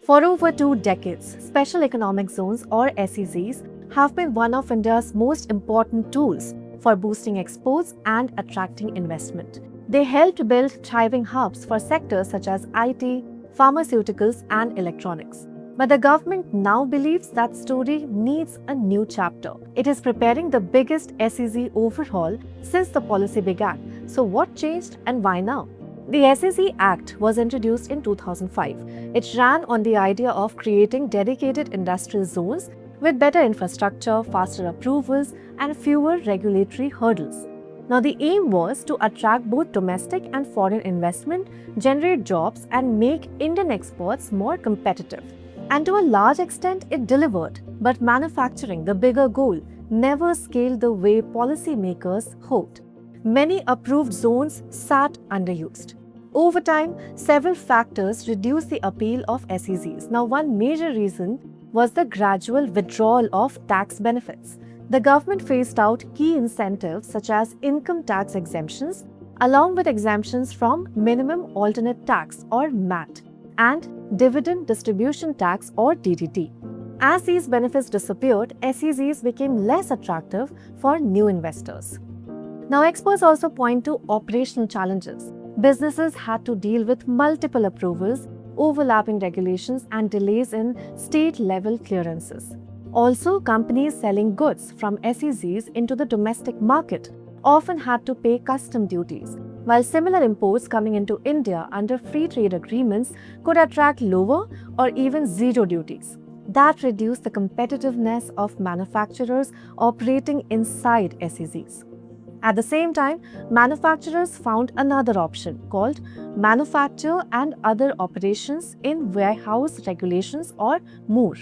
For over 2 decades, special economic zones or SEZs have been one of India's most important tools for boosting exports and attracting investment. They helped build thriving hubs for sectors such as IT, pharmaceuticals, and electronics. But the government now believes that story needs a new chapter. It is preparing the biggest SEZ overhaul since the policy began. So what changed and why now? The SEZ Act was introduced in 2005. It ran on the idea of creating dedicated industrial zones with better infrastructure, faster approvals, and fewer regulatory hurdles. Now, the aim was to attract both domestic and foreign investment, generate jobs, and make Indian exports more competitive. And to a large extent, it delivered. But manufacturing, the bigger goal, never scaled the way policymakers hoped. Many approved zones sat underused. Over time, several factors reduced the appeal of SEZs. Now, one major reason was the gradual withdrawal of tax benefits. The government phased out key incentives such as income tax exemptions, along with exemptions from minimum alternate tax or MAT and dividend distribution tax or DDT. As these benefits disappeared, SEZs became less attractive for new investors. Now, experts also point to operational challenges. Businesses had to deal with multiple approvals, overlapping regulations, and delays in state-level clearances. Also, companies selling goods from SEZs into the domestic market often had to pay custom duties, while similar imports coming into India under free trade agreements could attract lower or even zero duties. That reduced the competitiveness of manufacturers operating inside SEZs. At the same time, manufacturers found another option called Manufacture and Other Operations in Warehouse Regulations or MOOR.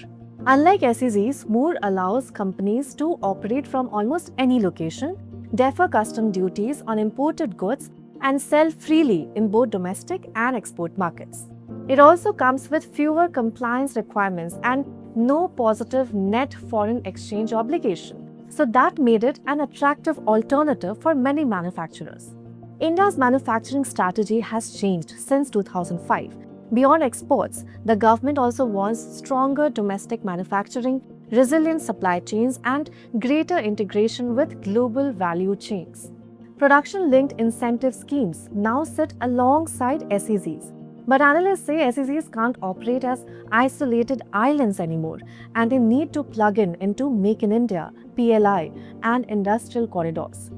Unlike SEZs, MOOR allows companies to operate from almost any location, defer custom duties on imported goods, and sell freely in both domestic and export markets. It also comes with fewer compliance requirements and no positive net foreign exchange obligation. So that made it an attractive alternative for many manufacturers. India's manufacturing strategy has changed since 2005. Beyond exports, the government also wants stronger domestic manufacturing, resilient supply chains, and greater integration with global value chains. Production-linked incentive schemes now sit alongside SEZs. But analysts say SEZs can't operate as isolated islands anymore, and they need to plug in into Make in India, PLI, and industrial corridors.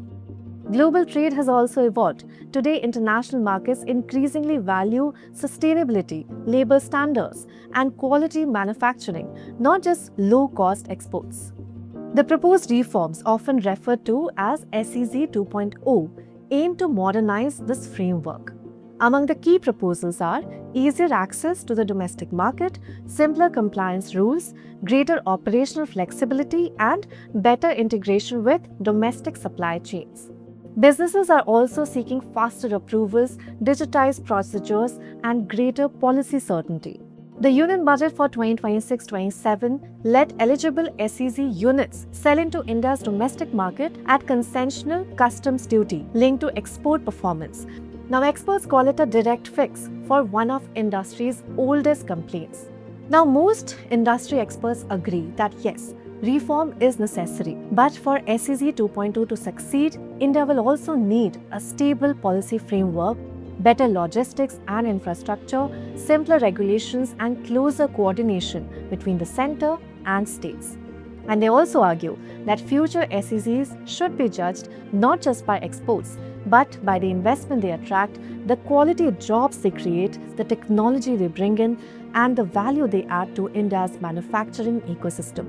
Global trade has also evolved. Today, international markets increasingly value sustainability, labor standards, and quality manufacturing, not just low-cost exports. The proposed reforms, often referred to as SEZ 2.0, aim to modernize this framework. Among the key proposals are easier access to the domestic market, simpler compliance rules, greater operational flexibility, and better integration with domestic supply chains. Businesses are also seeking faster approvals, digitized procedures, and greater policy certainty. The Union Budget for 2026-27 let eligible SEZ units sell into India's domestic market at concessional customs duty linked to export performance. Now, experts call it a direct fix for one of industry's oldest complaints. Now, most industry experts agree that yes, reform is necessary. But for SEZ 2.0 to succeed, India will also need a stable policy framework, better logistics and infrastructure, simpler regulations, and closer coordination between the center and states. And they also argue that future SEZs should be judged not just by exports, but by the investment they attract, the quality of jobs they create, the technology they bring in, and the value they add to India's manufacturing ecosystem.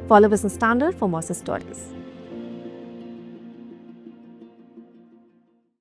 Follow Business Standard for more stories.